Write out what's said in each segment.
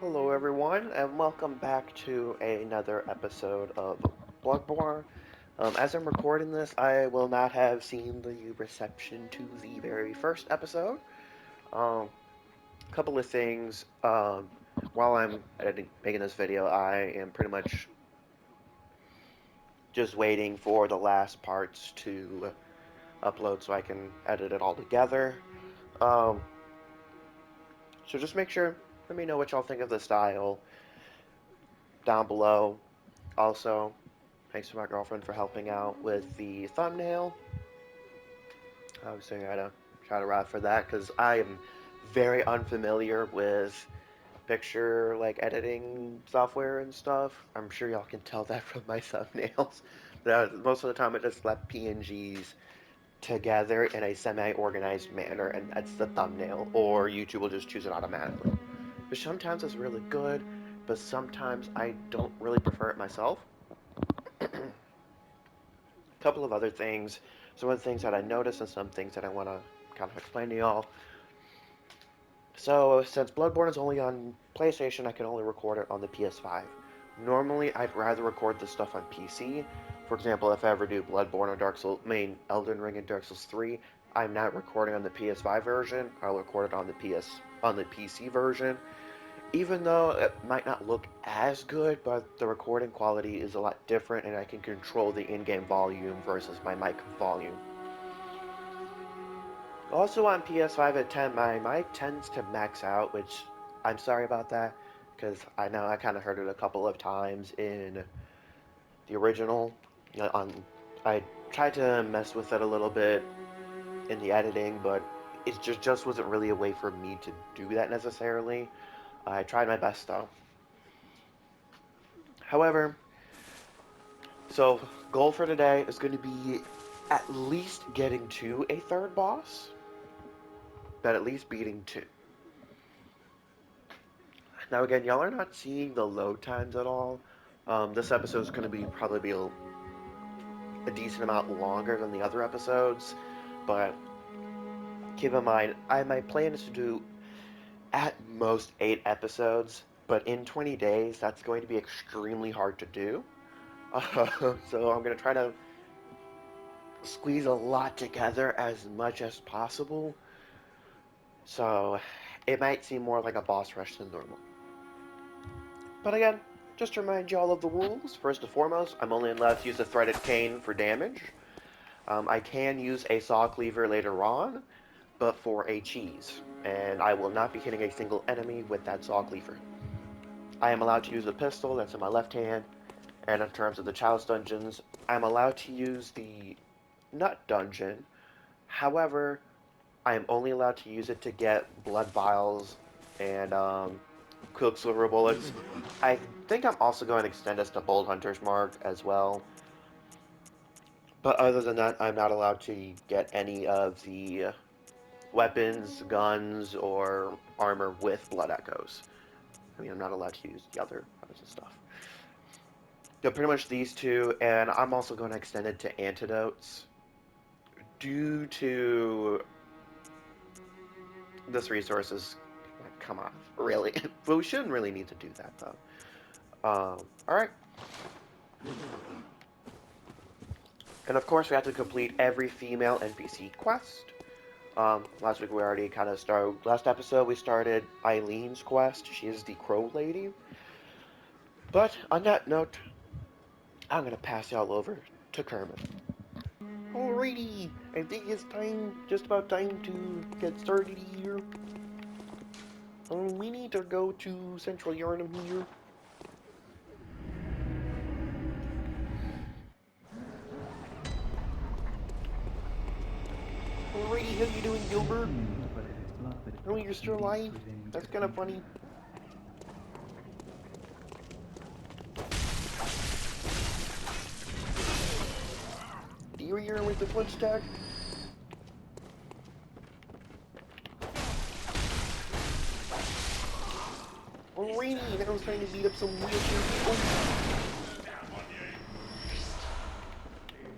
Hello everyone, and welcome back to another episode of Bloodborne. As I'm recording this, I will not have seen the reception to the very first episode. Couple of things. While I'm making this video, I am pretty much just waiting for the last parts to upload so I can edit it all together. Um, so just make sure, let me know what y'all think of the style down below. Also, thanks to my girlfriend for helping out with the thumbnail. Obviously, I gotta shout her out for that because I am very unfamiliar with picture editing software and stuff. I'm sure y'all can tell that from my thumbnails. Most of the time, I just left PNGs together in a semi-organized manner, and that's the thumbnail. Or YouTube will just choose it automatically. But sometimes it's really good, but sometimes I don't really prefer it myself. Couple of other things, some of the things that I noticed and some things that I want to kind of explain to y'all. So, since Bloodborne is only on PlayStation, I can only record it on the PS5. Normally, I'd rather record this stuff on PC. For example, if I ever do Bloodborne or Dark Souls, Elden Ring and Dark Souls 3, I'm not recording on the PS5 version. I'll record it on the PC version. Even though it might not look as good, but the recording quality is a lot different, and I can control the in-game volume versus my mic volume. Also on PS5 at 10, my mic tends to max out, which I'm sorry about that, because I know I kind of heard it a couple of times in the original. On I tried to mess with it a little bit in the editing, but it just wasn't really a way for me to do that necessarily. I tried my best though. However, so goal for today is going to be at least getting to a third boss, but at least beating two. Now again, y'all are not seeing the load times at all. This episode is going to be probably be a decent amount longer than the other episodes, but keep in mind, my plan is to do at most 8 episodes, but in 20 days, that's going to be extremely hard to do. So I'm going to try to squeeze a lot together as much as possible. So it might seem more like a boss rush than normal. But again, just to remind y'all of the rules, first and foremost, I'm only allowed to use a threaded cane for damage. I can use a saw cleaver later on, but for a cheese, and I will not be hitting a single enemy with that saw cleaver. I am allowed to use a pistol that's in my left hand, and in terms of the chalice dungeons, I'm allowed to use the nut dungeon. However, I am only allowed to use it to get blood vials and quicksilver bullets. I think I'm also going to extend this to Bold Hunter's Mark as well. But other than that, I'm not allowed to get any of the weapons, guns, or armor with blood echoes. I mean, I'm not allowed to use the other weapons and stuff. So pretty much these two, and I'm also going to extend it to antidotes. Due to this resource is, come on, really? But we shouldn't really need to do that, though. Alright. And of course, we have to complete every female NPC quest. Last week we already kind of started. Last episode we started Eileen's quest. She is the Crow Lady. But on that note, I'm gonna pass y'all over to Kermit. Alrighty, I think it's just about time to get started here. We need to go to Central Yarnum here. Alrighty, how you doing, Gilbert? Oh, you're still alive? That's kind of funny. You were here with the flinch tag? Alrighty, now it's time to beat up some wheelchair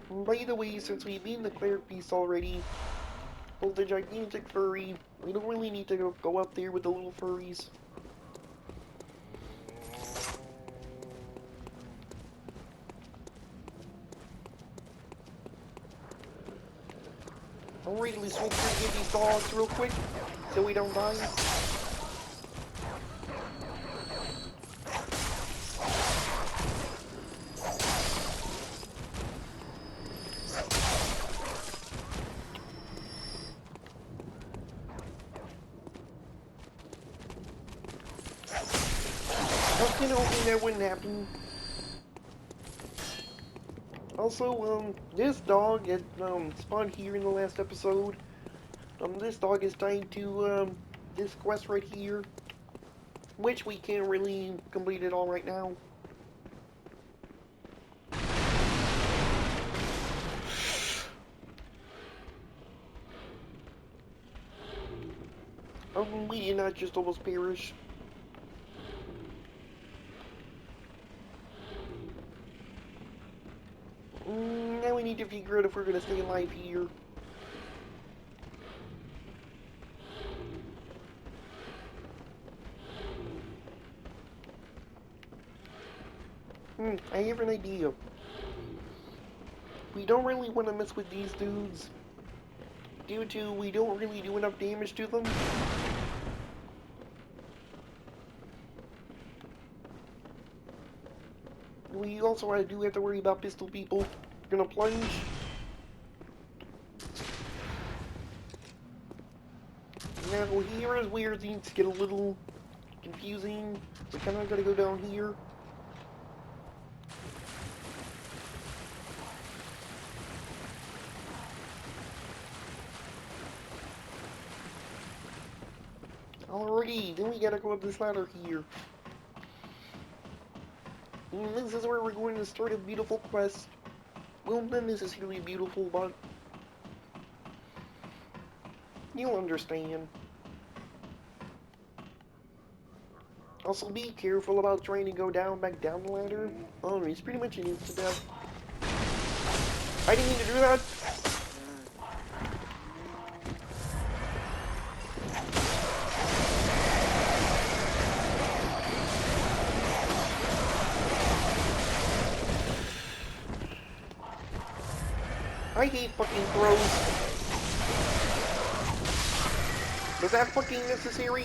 people. By the way, since we've been the cleric piece already, well, the gigantic furry, we don't really need to go up there with the little furries. Alright, let's make sure to get these dogs real quick so we don't die. I was kinda hoping that wouldn't happen. Also, this dog had, spawned here in the last episode. This dog is tied to, this quest right here, which we can't really complete it all right now. We did not just almost perish. Now we need to figure out if we're gonna stay alive here. I have an idea. We don't really want to mess with these dudes, due to we don't really do enough damage to them. We also do have to worry about pistol people. Gonna plunge. Now here is where things get a little confusing. We kind of gotta go down here. Alrighty, then we gotta go up this ladder here. And this is where we're going to start a beautiful quest. Well, not necessarily beautiful, but you'll understand. Also, be careful about trying to go back down the ladder. Oh, it's pretty much an insta-death. I didn't mean to do that! I hate fucking throws. Was that fucking necessary?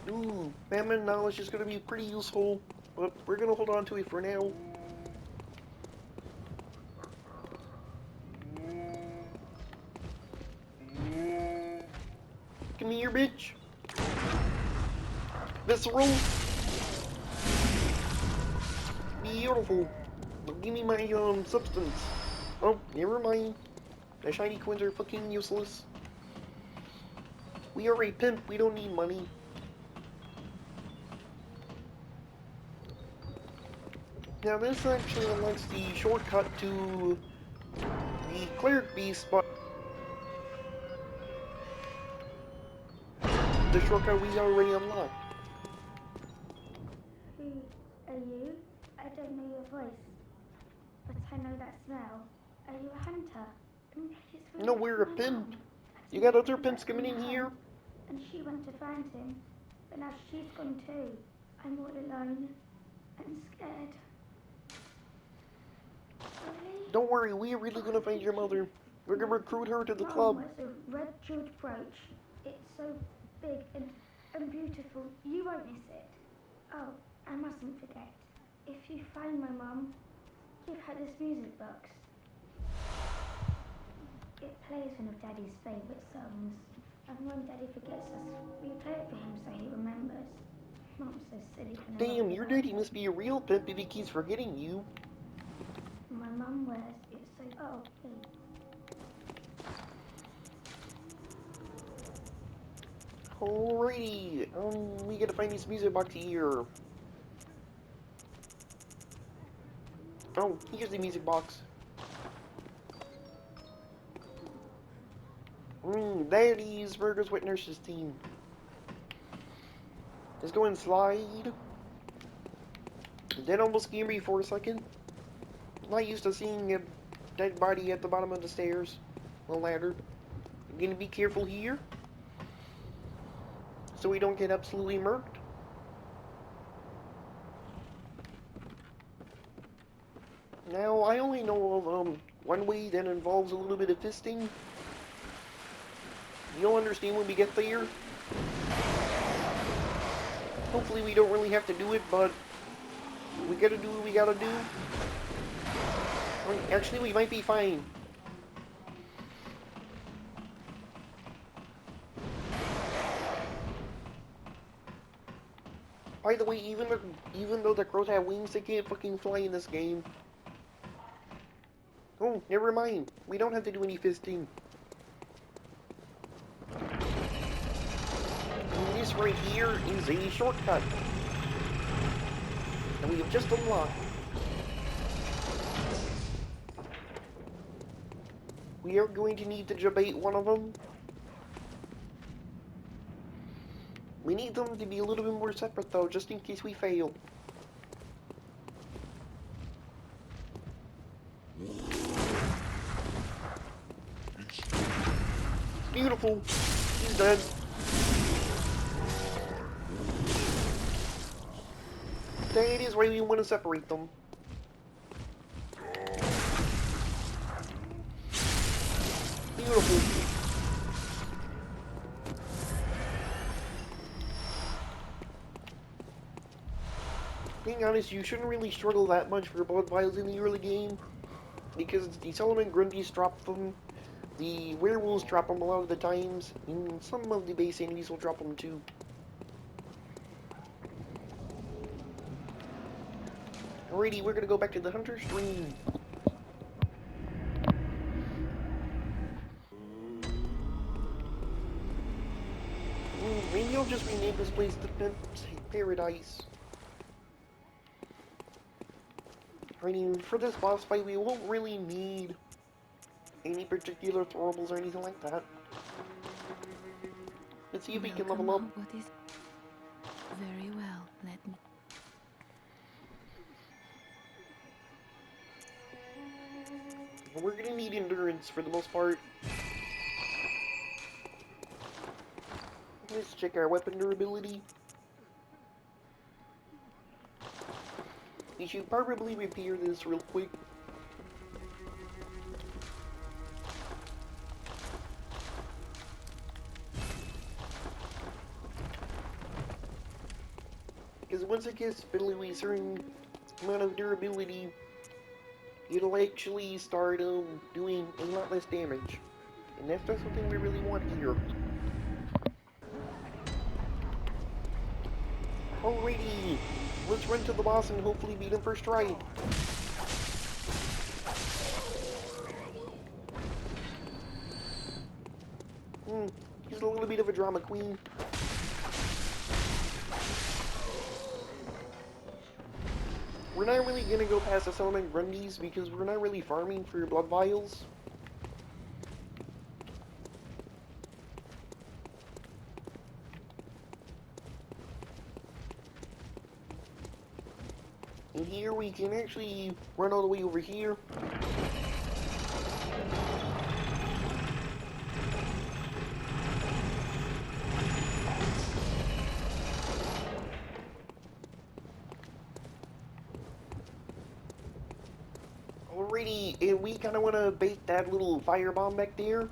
Ooh, Famine knowledge is gonna be pretty useful, but we're gonna hold on to it for now. Come here, bitch. Visceral. Beautiful. Give me my, substance. Oh, never mind. The shiny coins are fucking useless. We are a pimp, we don't need money. Now this actually unlocks the shortcut to the cleric beast, but the shortcut we already unlocked. Who are you? I don't know your voice, but I know that smell. Are you a hunter? No, we're a pimp. You got other pimps coming in here? And she went to find him, but now she's gone too. I'm all alone and scared. Really? Don't worry, we're really gonna find your mother. We're gonna recruit her to the club. Mom wears a red jeweled brooch. It's so big and beautiful. You won't miss it. Oh, I mustn't forget. If you find my mum, give her this music box. It plays one of Daddy's favourite songs. And when Daddy forgets us, we play it for him so he remembers. Mom's so silly. Damn, your daddy must be a real pimp if he keeps forgetting you. My mum wears it so... Oh, hey. Alrighty, we gotta find this music box here. Oh, here's the music box. That is Burger's Wet Nurse's team. Let's go and slide. That almost scared me for a second. I'm not used to seeing a dead body at the bottom of the stairs. The ladder. I'm gonna be careful here, so we don't get absolutely murked. Now, I only know of one way that involves a little bit of fisting. You'll understand when we get there. Hopefully we don't really have to do it, but we gotta do what we gotta do. Actually, we might be fine. By the way, even though the crows have wings, they can't fucking fly in this game. Oh, never mind. We don't have to do any fisting. And this right here is a shortcut. And we have just unlocked. We are going to need to debate one of them. We need them to be a little bit more separate though, just in case we fail. Beautiful. He's dead. That is why we want to separate them. Beautiful. Being honest, you shouldn't really struggle that much for blood vials in the early game, because the Solomon Grundys drop them, the werewolves drop them a lot of the times, and some of the base enemies will drop them too. Alrighty, we're gonna go back to the Hunter's Dream. Maybe I'll just rename this place the Paradise. I mean, for this boss fight, we won't really need any particular throwables or anything like that. Let's see if we can level up. What is very well, let me. We're gonna need endurance for the most part. Let's check our weapon durability. We should probably repair this real quick. Because once it gets below a certain amount of durability, it'll actually start doing a lot less damage. And that's not something we really want here. Alrighty, let's run to the boss and hopefully beat him first try. He's a little bit of a drama queen. We're not really gonna go past the Solomon Grundys because we're not really farming for blood vials. And here we can actually run all the way over here. Alrighty, and we kind of want to bait that little firebomb back there.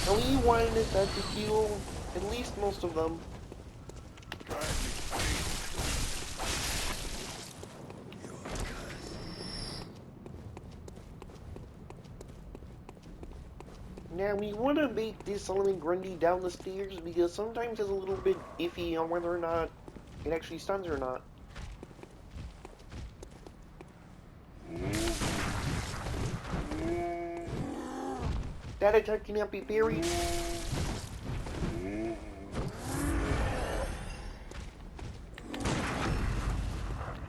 And we wanted that to heal at least most of them. Now we want to make this Solomon Grundy down the stairs because sometimes it's a little bit iffy on whether or not it actually stuns or not. That attack cannot be parried.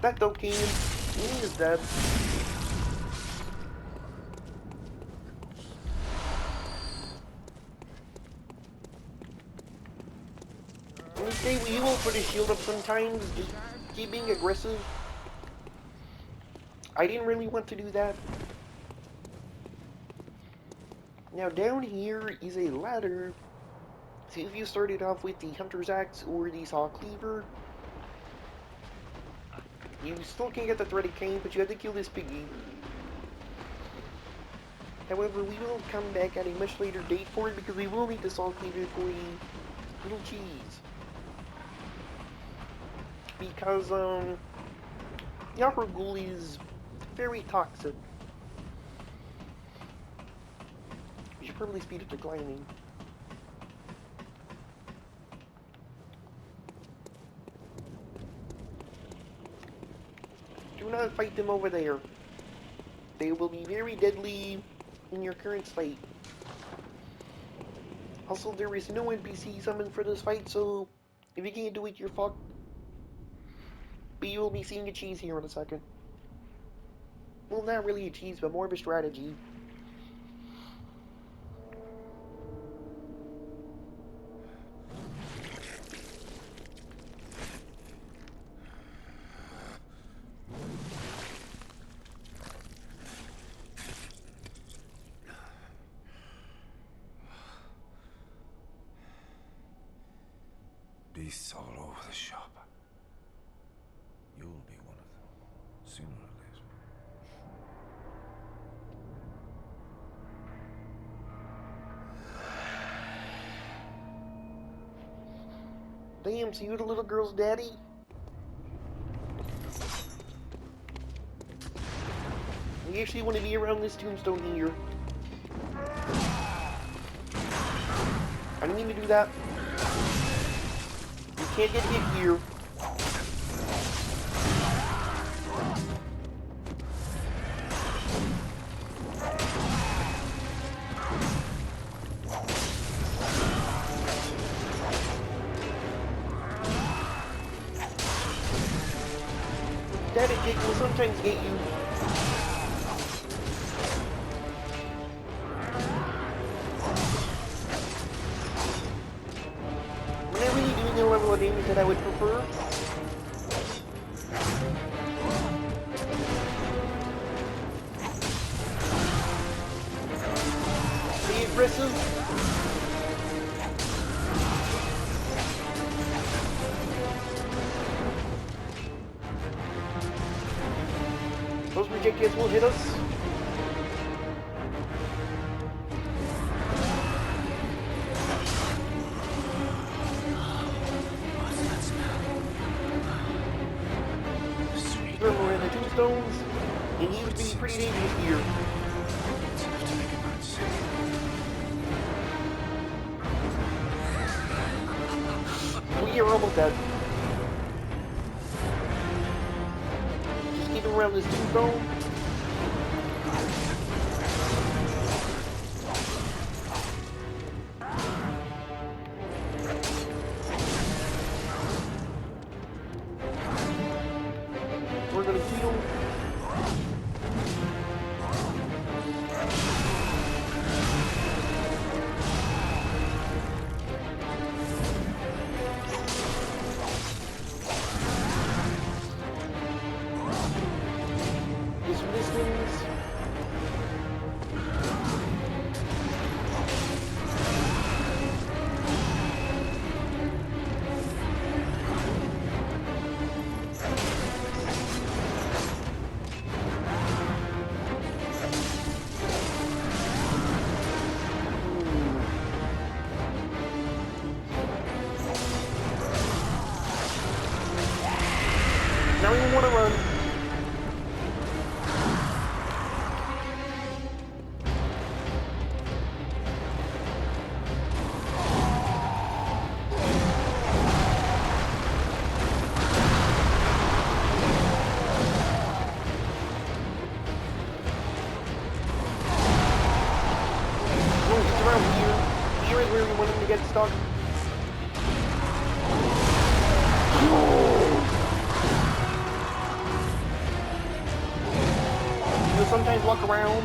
That though can. He is dead. Okay, we will put a shield up sometimes, just keep being aggressive. I didn't really want to do that. Now down here is a ladder So if you started off with the Hunter's Axe or the Saw Cleaver, you still can get the threaded cane, but you have to kill this piggy. However, we will come back at a much later date for it because we will need the Saw Cleaver for a little cheese. Because, Yahoo Ghoul is very toxic. We should probably speed up declining. Do not fight them over there. They will be very deadly in your current state. Also, there is no NPC summoned for this fight, so if you can't do it, you're fucked. But you will be seeing a cheese here in a second. Well, not really a cheese, but more of a strategy. Beasts all over the shop. You'll be one of them, sooner or later. Damn, so you the little girl's daddy? We actually want to be around this tombstone here. I didn't mean to do that. You can't get hit here. Daddy Jake will sometimes get you. We're not really doing the level of damage that I would prefer. Be aggressive. Those projectiles will hit us. Remember, we're in the tombstones, and he would be pretty dangerous here. We are almost dead. Just keep him around this tombstone. We're gonna heal. This resistance. Now we want to run. No, it's around here. Here is where we want him to get stuck. You'll sometimes walk around.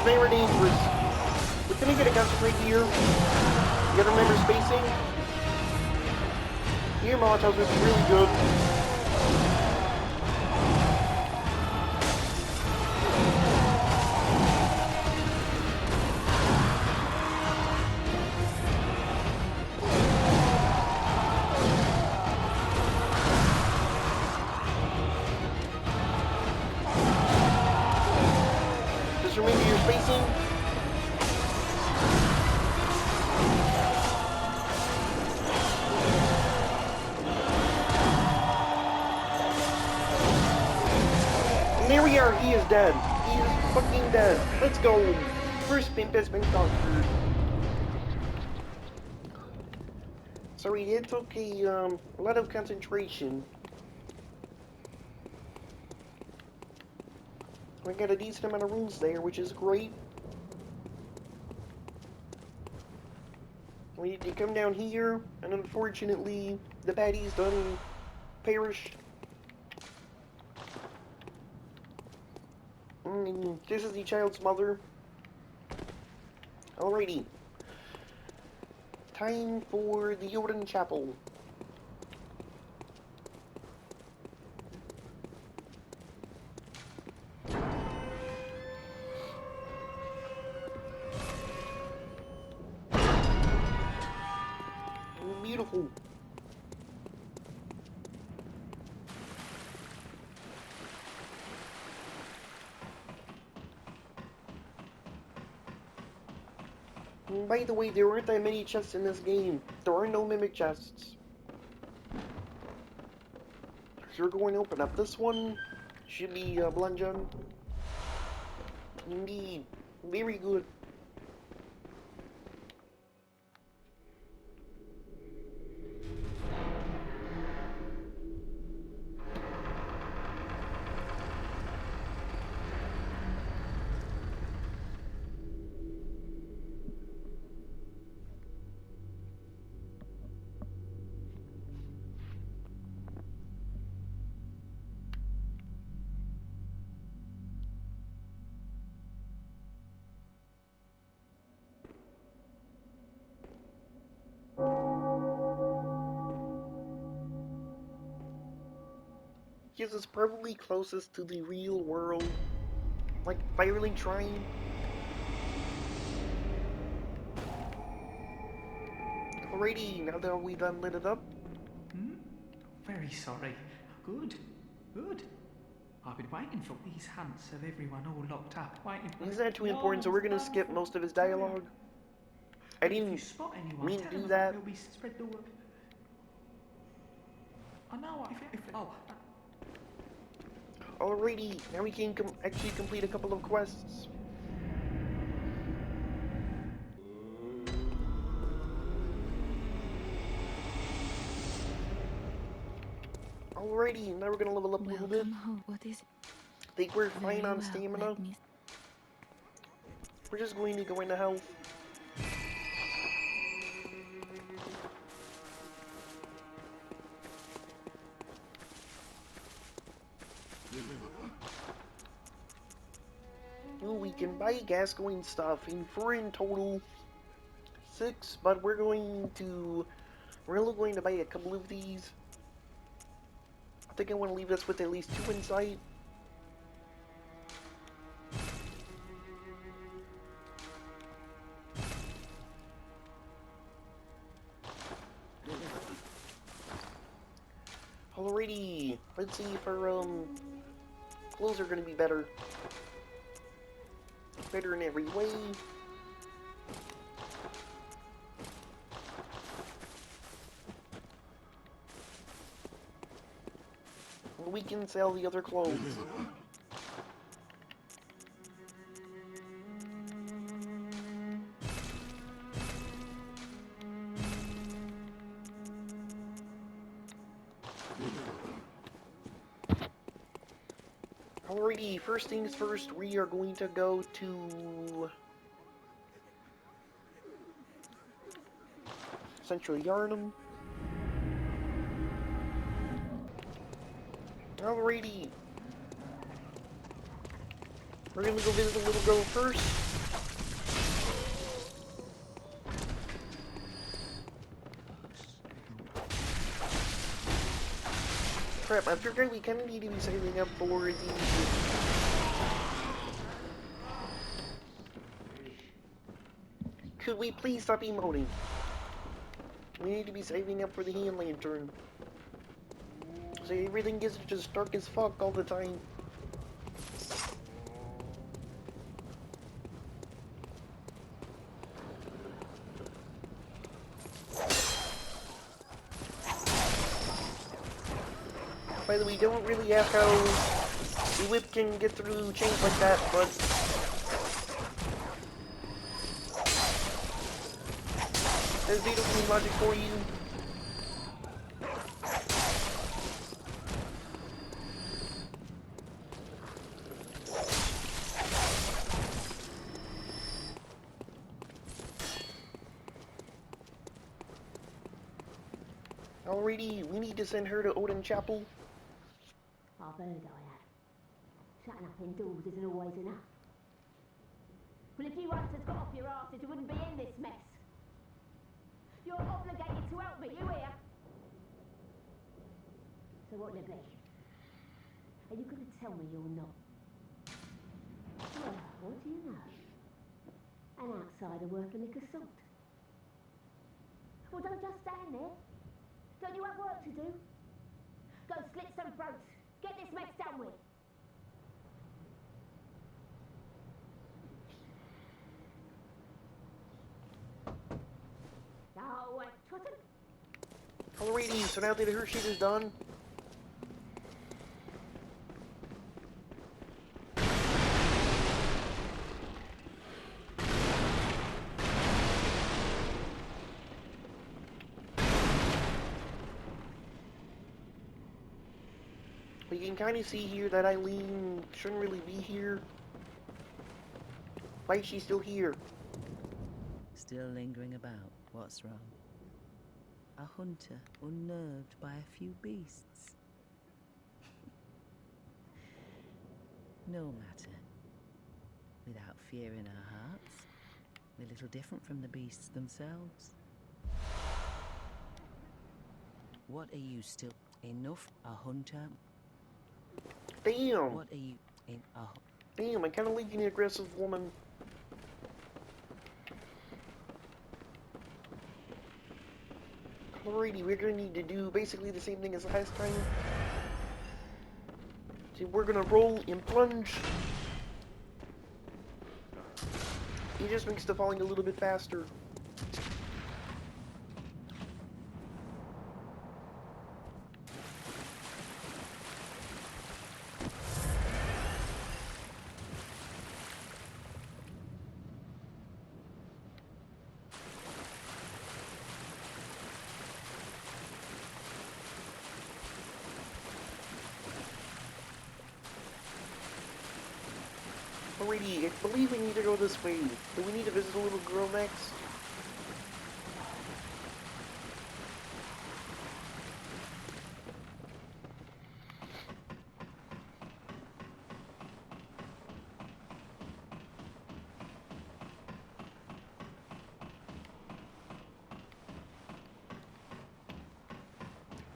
very dangerous. We're gonna get a concentrate here. You gotta remember spacing. Here, Molotovs would be really good. Just remember your spacing. And there we are, he is dead. He is fucking dead. Let's go. First pimp has been conquered. Sorry, it took a lot of concentration. We got a decent amount of runes there, which is great. We need to come down here, and unfortunately, the baddies done perish. This is the child's mother. Alrighty. Time for the Odin Chapel. Beautiful. And by the way, there aren't that many chests in this game. There are no mimic chests. So we're going to open up this one. Should be Blunjon. Indeed. Very good. Yes, it's probably closest to the real world. Like, Firelink Shrine. Alrighty, now that we've done lit it up. Very sorry. Good. Good. I've been waiting for these hunts of everyone all locked up, waiting for... It's not too important, so we're gonna skip most of his dialogue. I If you didn't spot anyone, mean to tell do them that. they'll be spread the word. I know, Alrighty, now we can actually complete a couple of quests. Alrighty, now we're gonna level up a little bit. Welcome home. What is it? I think we're Very fine on well, stamina. let me... We're just going to go into health. Ooh, we can buy Gascoigne stuff, and 4 in total. 6, but we're only going to buy a couple of these. I think I want to leave us with at least 2 in sight. Alrighty, let's see if our clothes are gonna be better. Better in every way. We can sell the other clothes. Alrighty, first things first, we are going to go to Central Yarnum. Alrighty. We're gonna go visit the little girl first. crap, I forgot we kind of need to be saving up for the... Could we please stop emoting? We need to be saving up for the hand lantern. So everything gets just dark as fuck all the time. By the way, don't really ask how the whip can get through chains like that, but... There's video game logic for you. Alrighty, we need to send her to Odin Chapel. I've heard I have. Shutting up indoors isn't always enough. Well, if you hunters got off your asses, you wouldn't be in this mess. You're obligated to help me, you hear? So what'll it be? Are you going to tell me you're not? Well, what do you know? An outsider worth a lick of salt. Well, don't just stand there. Don't you have work to do? Go slit some throats. Get this mess done with. Oh, Trotten. Alrighty, so now that her shit is done... We can kind of see here that Eileen shouldn't really be here. Why is she still here? Still lingering about. What's wrong? A hunter unnerved by a few beasts. No matter. Without fear in our hearts, we're little different from the beasts themselves. What are you still... Enough? A hunter? Damn! What are you... in a... Damn, I kind of like an aggressive woman. Alrighty, we're gonna need to do basically the same thing as last time. See, we're gonna roll and plunge. He just makes the falling a little bit faster. Alrighty, I believe we need to go this way. Do we need to visit a little girl next?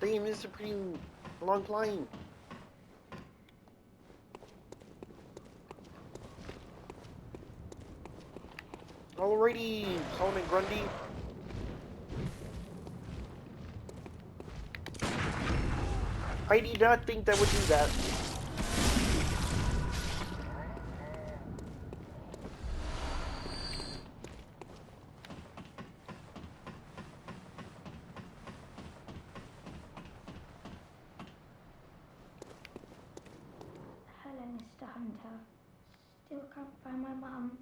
Damn, this is a pretty long climb. Alrighty, Solomon Grundy. I did not think that would do that. Hello, Mr. Hunter. Still can't find my mum.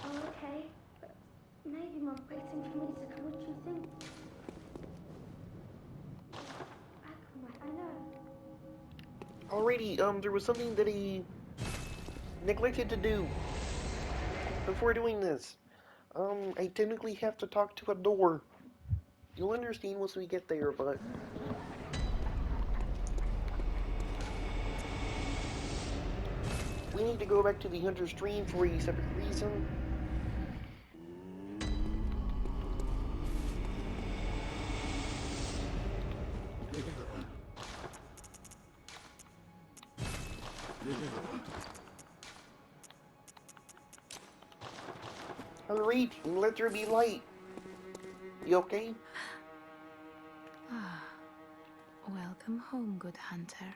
Oh, okay. But maybe Mum's waiting for me to come. What do you think? I come back, I know. Alrighty, there was something that he neglected to do before doing this. I technically have to talk to a door. You'll understand once we get there, but... We need to go back to the Hunter's Stream for a separate reason. Hurry, let there be light. You okay? Ah, welcome home, good hunter.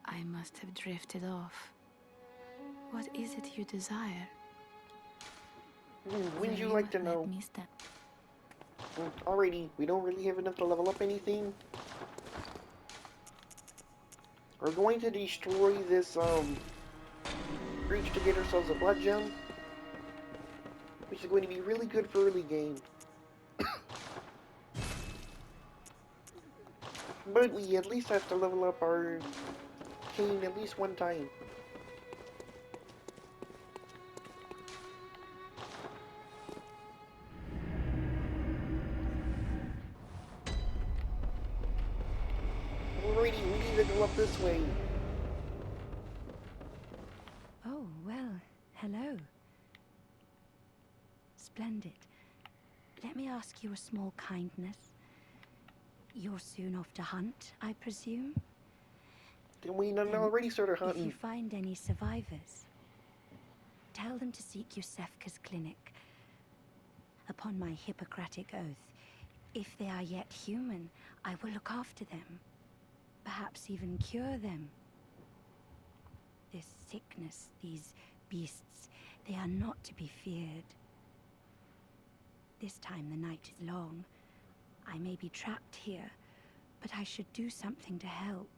I must have drifted off. What is it you desire? Wouldn't you Very like to well, let know? me step. Alrighty, we don't really have enough to level up anything. We're going to destroy this, breach to get ourselves a blood gem, which is going to be really good for early game. But we at least have to level up our cane at least one time. Alrighty, we need to go up this way. Oh, well, hello. Splendid. Let me ask you a small kindness. You're soon off to hunt, I presume? Then we done Then, already started if you hunting. find any survivors, tell them to seek Yusefka's clinic. Upon my Hippocratic oath, if they are yet human, I will look after them. Perhaps even cure them. This sickness, these beasts, they are not to be feared. This time the night is long. I may be trapped here, but I should do something to help.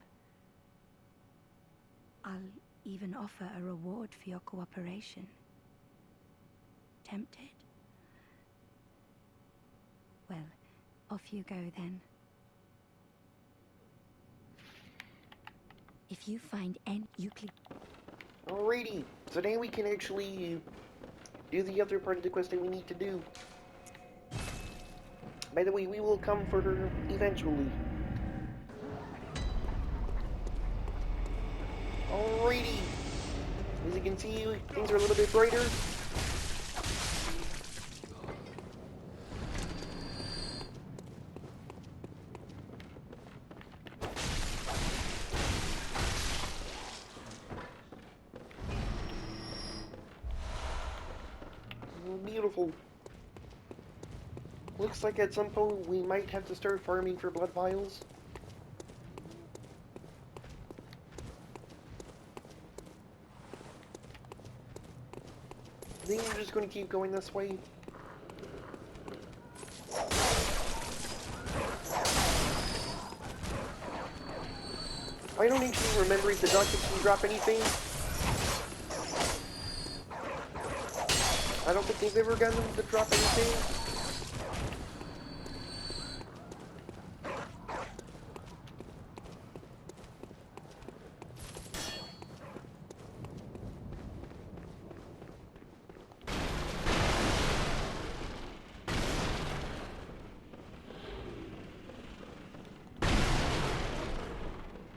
I'll even offer a reward for your cooperation. Tempted? Well, off you go then. If you find any Euclid... Alrighty, so now we can actually do the other part of the quest that we need to do. By the way, we will come for her eventually. Alrighty. As you can see, things are a little bit brighter. Beautiful. Looks like at some point we might have to start farming for blood vials. I think we're just going to keep going this way. I don't actually remember if the doctor can drop anything. I don't think they've ever gotten them to drop anything.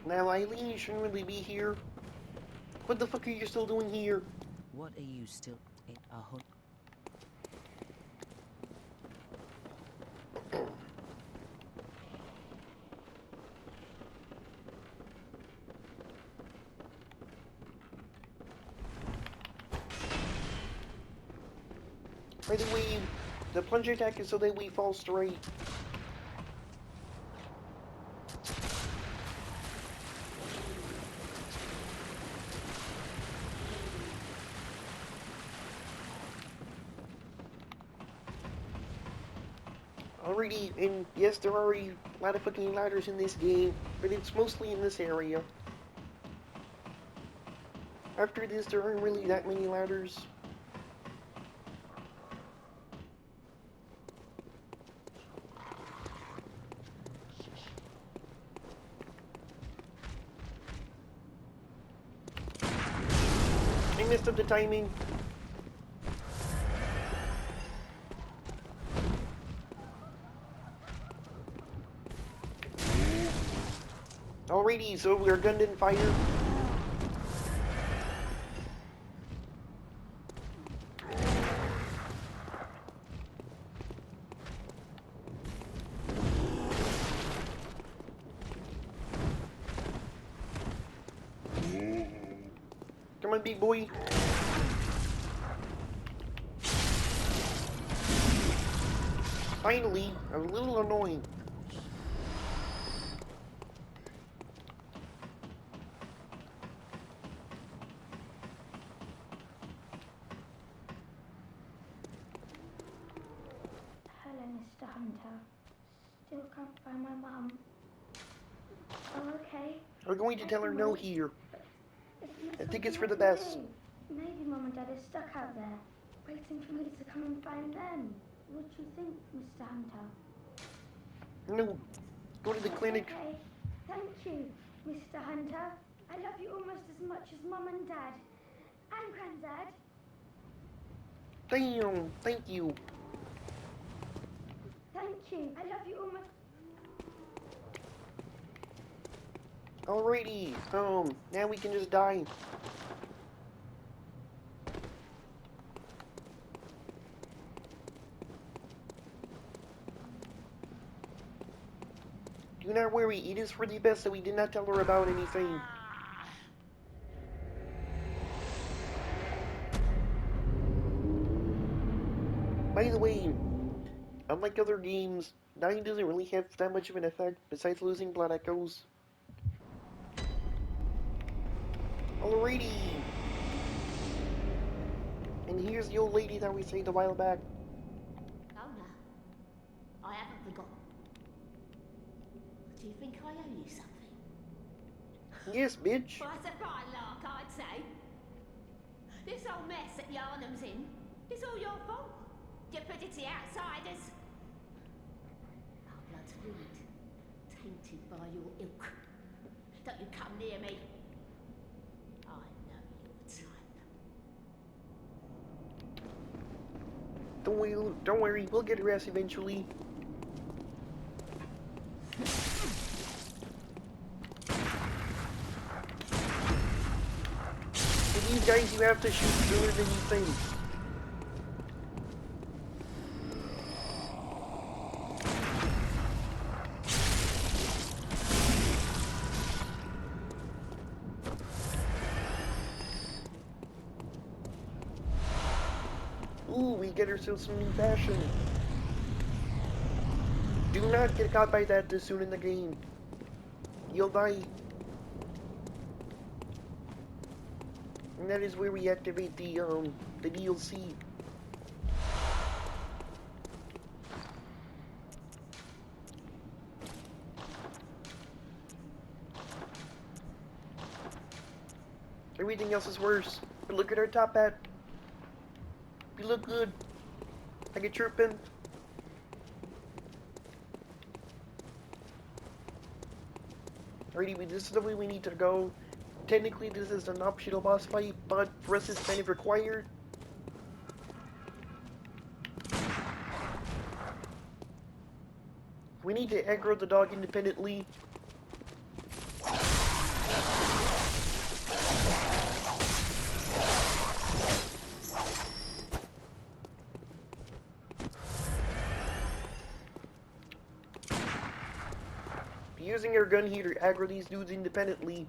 Now, Eileen, you shouldn't really be here. What the fuck are you still doing here? What are you still in a hunt? By the way, the plunge attack is so that we fall straight. Already, and yes, there are a lot of fucking ladders in this game, but it's mostly in this area. After this, there aren't really that many ladders. I messed up the timing. Alrighty, so we're gunned in fire. Come on, big boy. Finally, a little annoying. Hello, Mr. Hunter. Still can't find my mum. Oh, okay. We're going to tell her no here. I think it's for the best. Maybe Mum and Dad are stuck out there, waiting for me to come and find them. What do you think, Mr. Hunter? No, go to the clinic. Okay. Thank you, Mr. Hunter. I love you almost as much as Mum and Dad. And Granddad. Damn, thank you. Thank you. I love you almost... Alrighty, now we can just die. Do not worry, it is for the best that we did not tell her about anything. By the way, unlike other games, dying doesn't really have that much of an effect besides losing blood echoes. Alrighty! And here's the old lady that we saved a while back. Oh no, I haven't forgotten. Do you think I owe you something? Yes, bitch. Well, that's a fine lark, I'd say. This whole mess that Yarnum's in, it's all your fault. Stupidity outsiders. Our blood's red, tainted by your ilk. Don't you come near me. I know your type. Don't worry, we'll get her ass eventually. For these guys, you have to shoot sooner than you think. Ooh, we get ourselves some new fashion. Do not get caught by that this soon in the game. You'll die. And that is where we activate the DLC. Everything else is worse. But look at our top hat. We look good. Like a chirpin'. Alrighty, this is the way we need to go. Technically, this is an optional boss fight, but for us, it's kind of required. We need to aggro the dog independently. Using our gun here to aggro these dudes independently.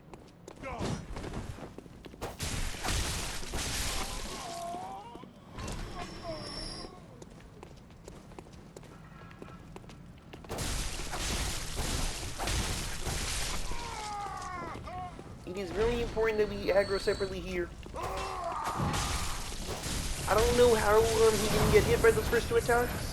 It is really important that we aggro separately here. I don't know how he didn't get hit by those first two attacks.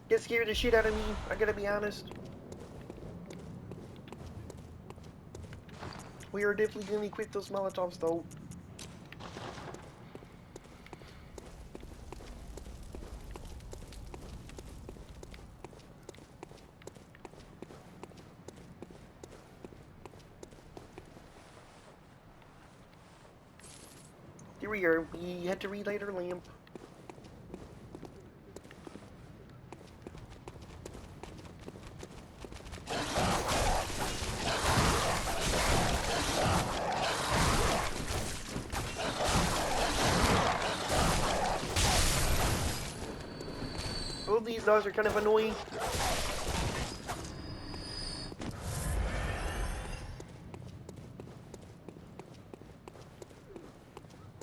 That scared the shit out of me, I gotta be honest. We are definitely gonna equip those Molotovs though. Here we are, we had to relight our lamp. Both these dogs are kind of annoying.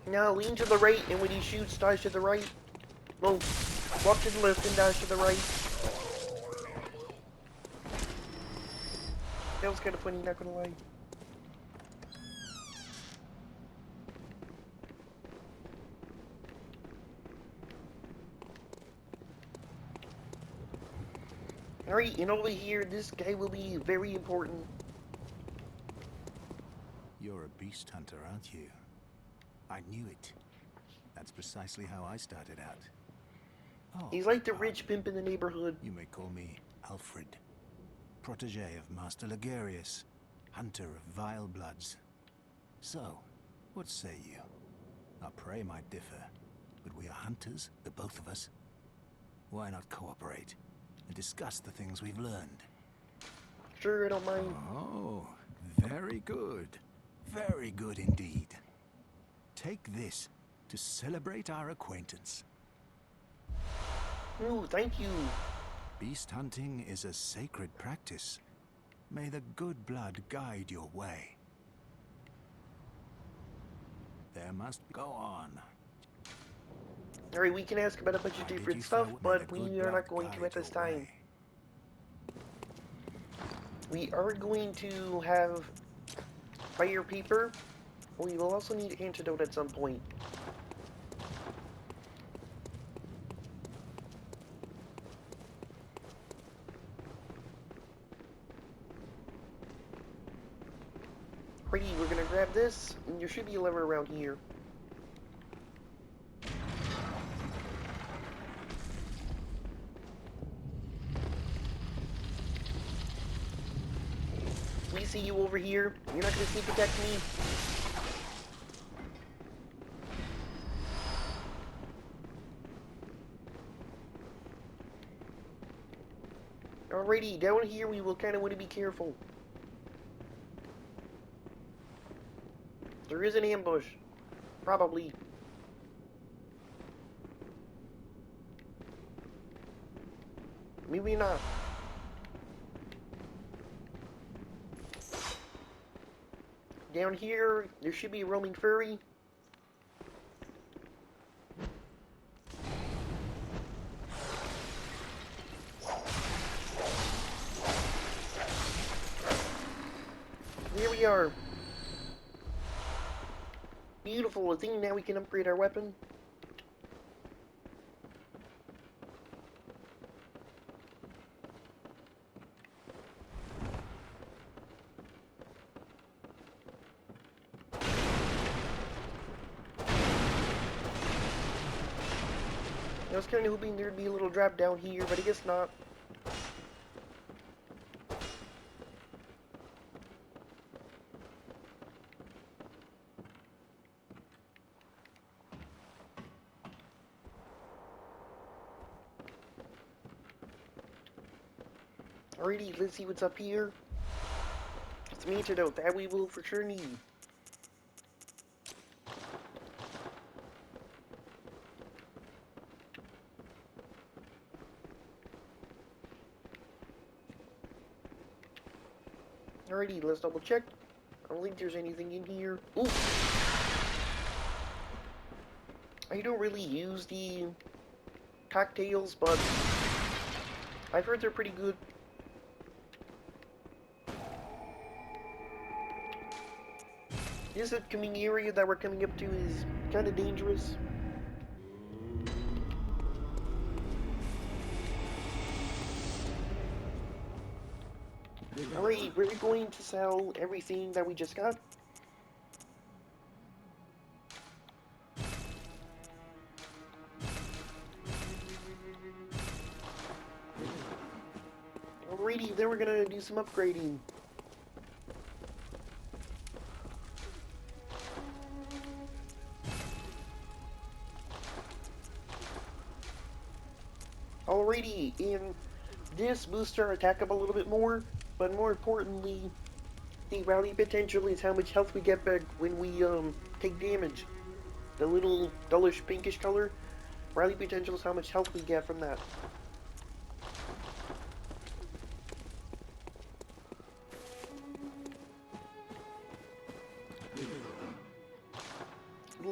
Now lean to the right, and when he shoots, dive to the right. No, walk to the left and dive to the right. That was kind of funny, not gonna lie. Alright, and over here, this guy will be very important. You're a beast hunter, aren't you? I knew it. That's precisely how I started out. Oh, He's like the pardon. rich pimp in the neighborhood. You may call me Alfred, protege of Master Legarius, hunter of vile bloods. So, what say you? Our prey might differ, but we are hunters, the both of us. Why not cooperate and discuss the things we've learned? Sure, I don't mind. Oh, very good. Very good indeed. Take this to celebrate our acquaintance. Ooh, thank you. Beast hunting is a sacred practice. May the good blood guide your way. There must go on. Alright, we can ask about a bunch of Why did different you stuff, farewell? but May the we good are not blood going to guide at this your time. way. We are going to have fire paper. We will also need antidote at some point. Alrighty, we're gonna grab this, and there should be a lever around here. We see you over here. You're not gonna sneak attack me. Alrighty, down here we will kind of want to be careful. There is an ambush. Probably. Maybe not. Down here, there should be a roaming furry. Here we are. Beautiful. I think now we can upgrade our weapon. I was kind of hoping there'd be a little drop down here, but I guess not. Alrighty, let's see what's up here. Some antidote that we will for sure need. Alrighty, let's double check. I don't think there's anything in here. Ooh! I don't really use the cocktails, but I've heard they're pretty good. This upcoming area that we're coming up to is kind of dangerous. Alright, we're going to sell everything that we just got. Alrighty, then we're gonna do some upgrading. Alrighty, and this boosts our attack up a little bit more, but more importantly, the rally potential is how much health we get back when we take damage. The little dullish pinkish color, rally potential is how much health we get from that.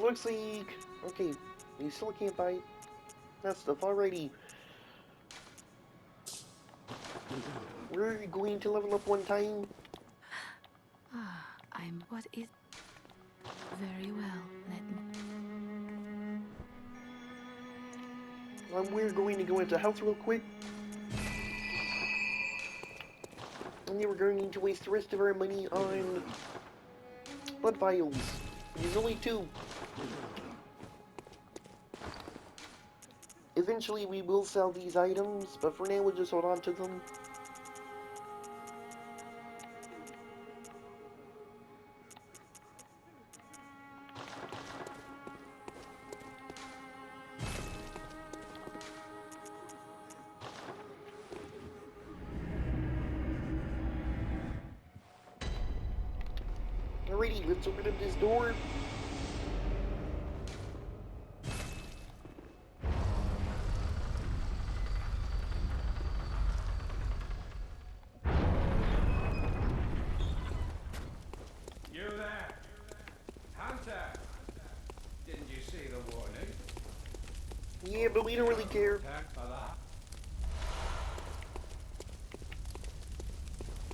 looks like... Okay, you still can't buy that stuff already. We're going to level up one time. Ah, I'm. What is. Very well, let me. We're going to go into health real quick. And then we're going to waste the rest of our money on blood vials. There's only 2. Eventually we will sell these items, but for now we'll just hold on to them. Alrighty, let's open up this door. You there? Hunter! Didn't you see the warning? Yeah, but we don't really care. Thank for that.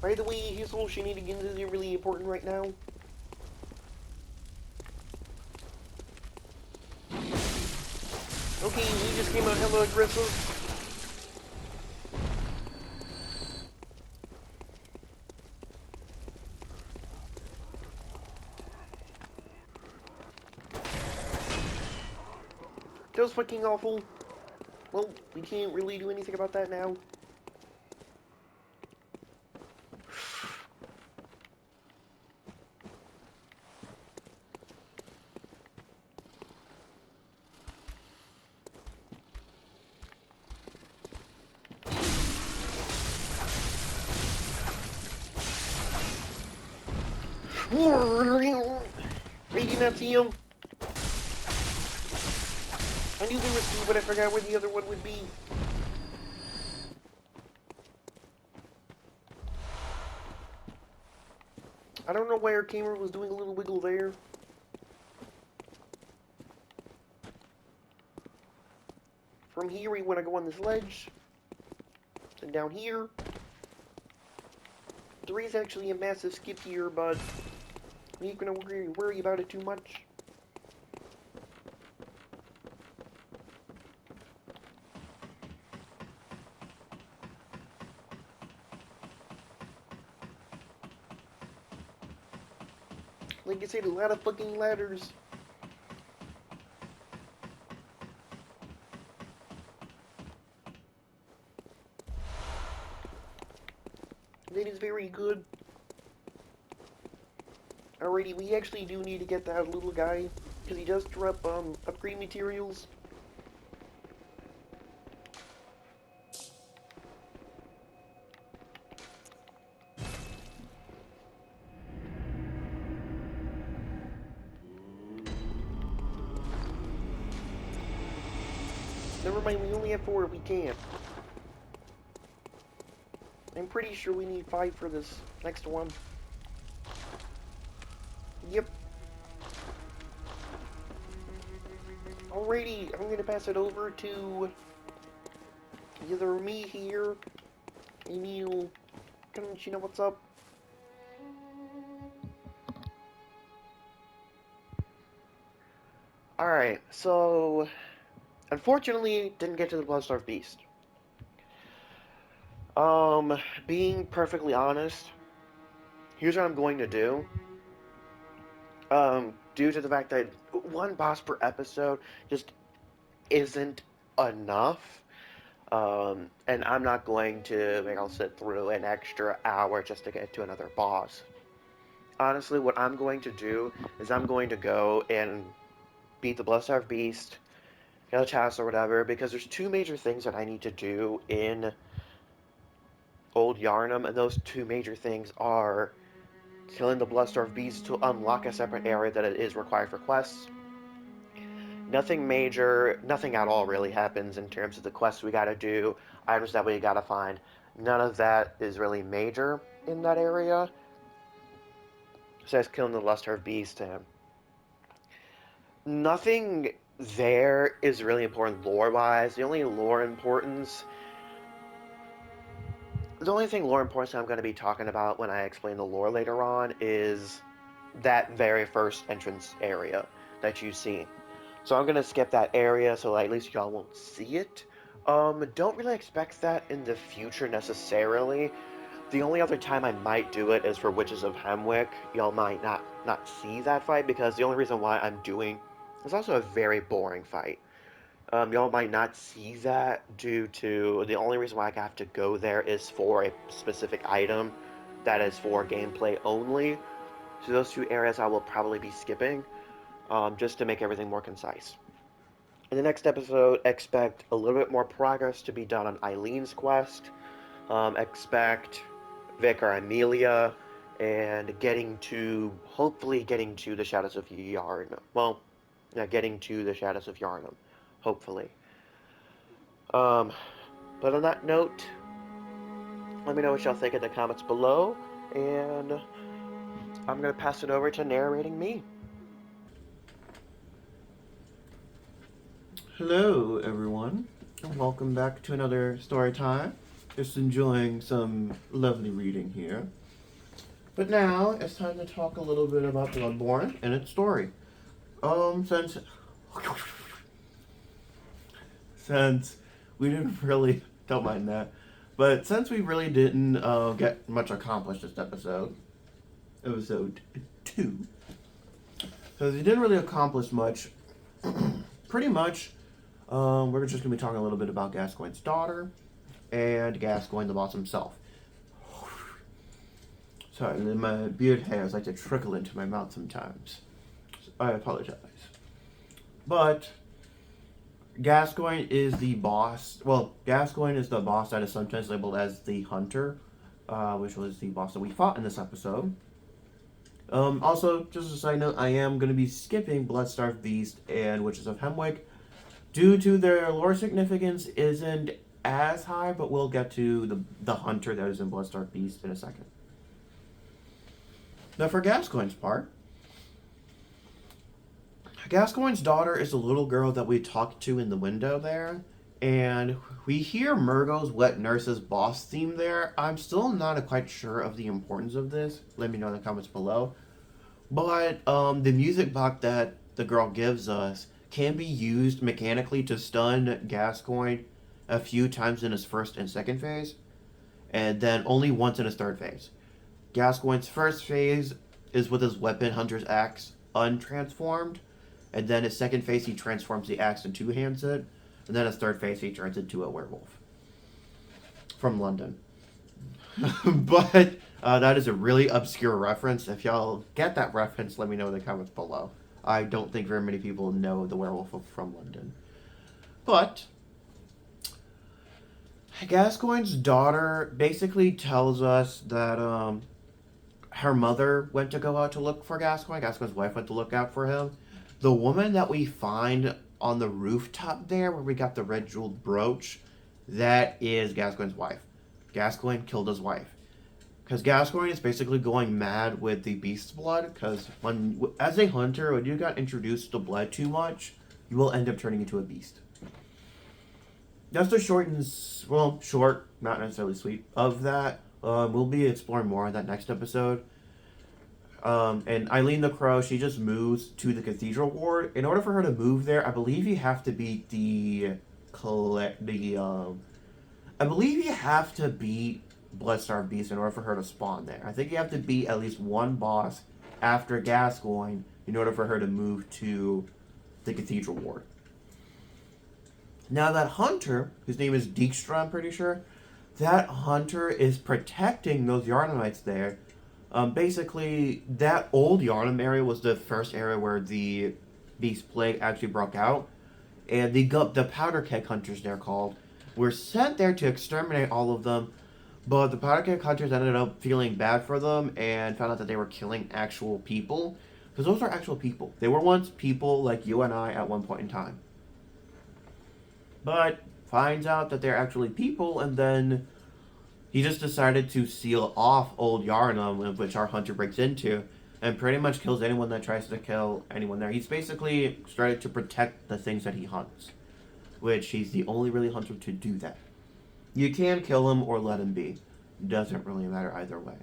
By the way, his whole shenanigans isn't really important right now. Okay, he just came out hella aggressive. That was fucking awful. Well, we can't really do anything about that now. Wait, did you not see him? I knew there was 2, but I forgot where the other one would be. I don't know why our camera was doing a little wiggle there. From here, we want to go on this ledge. And down here. There is actually a massive skip here, but we ain't gonna worry about it too much. Like I said, a lot of fucking ladders. That is very good. Alrighty, we actually do need to get that little guy, because he does drop upgrade materials. Never mind, we only have 4, we can't. I'm pretty sure we need 5 for this next one. Yep. Alrighty, I'm gonna pass it over to either me here, and you can let you know what's up. Alright, so unfortunately didn't get to the Bloodstarved Beast. Being perfectly honest, here's what I'm going to do. Due to the fact that 1 boss per episode just isn't enough. And I'm not going to, I'll sit through an extra hour just to get to another boss. Honestly, what I'm going to do is I'm going to go and beat the Bloodstarved Beast, get a chest or whatever, because there's 2 major things that I need to do in Old Yarnum, and those 2 major things are killing the Bloodstarved Beast to unlock a separate area that it is required for quests. Nothing major, nothing at all really happens in terms of the quests we gotta do, items that we gotta find. None of that is really major in that area. Besides killing the Bloodstarved Beast. nothing there is really important lore-wise. The only thing lore importance I'm going to be talking about when I explain the lore later on is that very first entrance area that you see. So I'm going to skip that area so at least y'all won't see it. Don't really expect that in the future necessarily. The only other time I might do it is for Witches of Hemwick. Y'all might not see that fight because the only reason why I'm doing it's also a very boring fight. Y'all might not see that due to the only reason why I have to go there is for a specific item that is for gameplay only. So those two areas I will probably be skipping, just to make everything more concise. In the next episode, expect a little bit more progress to be done on Eileen's quest. Expect Vic or Amelia, and hopefully getting to the Shadows of Yarnum. Well, yeah, getting to the Shadows of Yarnum, hopefully. Um, but on that note, let me know what y'all think in the comments below, and I'm gonna pass it over to narrating me. Hello, everyone, and welcome back to another story time. Just enjoying some lovely reading here. But now it's time to talk a little bit about Bloodborne and its story. Since since we didn't really don't mind that, but since we really didn't get much accomplished this episode 2, because we didn't really accomplish much. Pretty much, we're just going to be talking a little bit about Gascoigne's daughter and Gascoigne the boss himself. Sorry, my beard hairs like to trickle into my mouth sometimes. I apologize. But Gascoigne is the boss. Well, Gascoigne is the boss that is sometimes labeled as the Hunter, which was the boss that we fought in this episode. Also, just a side note, I am going to be skipping Bloodstarved Beast and Witches of Hemwick due to their lore significance isn't as high, but we'll get to the hunter that is in Bloodstarved Beast in a second. Now for Gascoigne's part, Gascoigne's daughter is a little girl that we talked to in the window there, and we hear Murgo's Wet Nurse's boss theme there. I'm still not quite sure of the importance of this. Let me know in the comments below. But the music box that the girl gives us can be used mechanically to stun Gascoigne a few times in his first and second phase, and then only once in his third phase. Gascoigne's first phase is with his weapon Hunter's Axe untransformed, and then his second phase he transforms the axe and two-hands it, and then his third phase he turns into a werewolf. From London. But that is a really obscure reference. If y'all get that reference, let me know in the comments below. I don't think very many people know the werewolf from London. But Gascoigne's daughter basically tells us that her mother went to go out to look for Gascoigne. Gascoigne's wife went to look out for him. The woman that we find on the rooftop there where we got the red jeweled brooch, that is Gascoigne's wife. Gascoigne killed his wife. Because Gascoigne is basically going mad with the beast's blood, because as a hunter, when you got introduced to blood too much, you will end up turning into a beast. That's the short, not necessarily sweet, of that. We'll be exploring more in that next episode. And Eileen the Crow, she just moves to the Cathedral Ward. In order for her to move there, I believe you have to beat Bloodstarved Beast in order for her to spawn there. I think you have to beat at least one boss after Gascoigne in order for her to move to the Cathedral Ward. Now that hunter, whose name is Dijkstra, I'm pretty sure, that hunter is protecting those Yarnamites there. Basically, that old Yarnum area was the first area where the Beast Plague actually broke out. And the Powder Keg Hunters, they're called, were sent there to exterminate all of them. But the Powder Keg Hunters ended up feeling bad for them and found out that they were killing actual people. Because those are actual people. They were once people like you and I at one point in time. But finds out that they're actually people, and then he just decided to seal off old Yarnum, which our hunter breaks into, and pretty much kills anyone that tries to kill anyone there. He's basically started to protect the things that he hunts, which he's the only really hunter to do that. You can kill him or let him be. Doesn't really matter either way.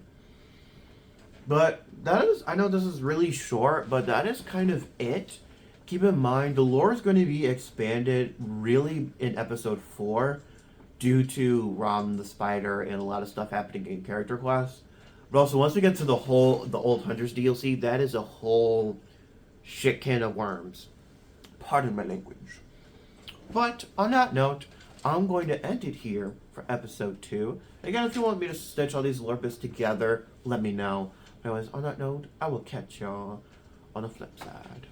But that is, I know this is really short, but that is kind of it. Keep in mind, the lore is going to be expanded really in episode 4 due to Rom the Spider and a lot of stuff happening in character quests. But also, once we get to the Old Hunters DLC, that is a whole shit can of worms. Pardon my language. But on that note, I'm going to end it here for episode 2. Again, if you want me to stitch all these lore bits together, let me know. Anyways, on that note, I will catch y'all on the flip side.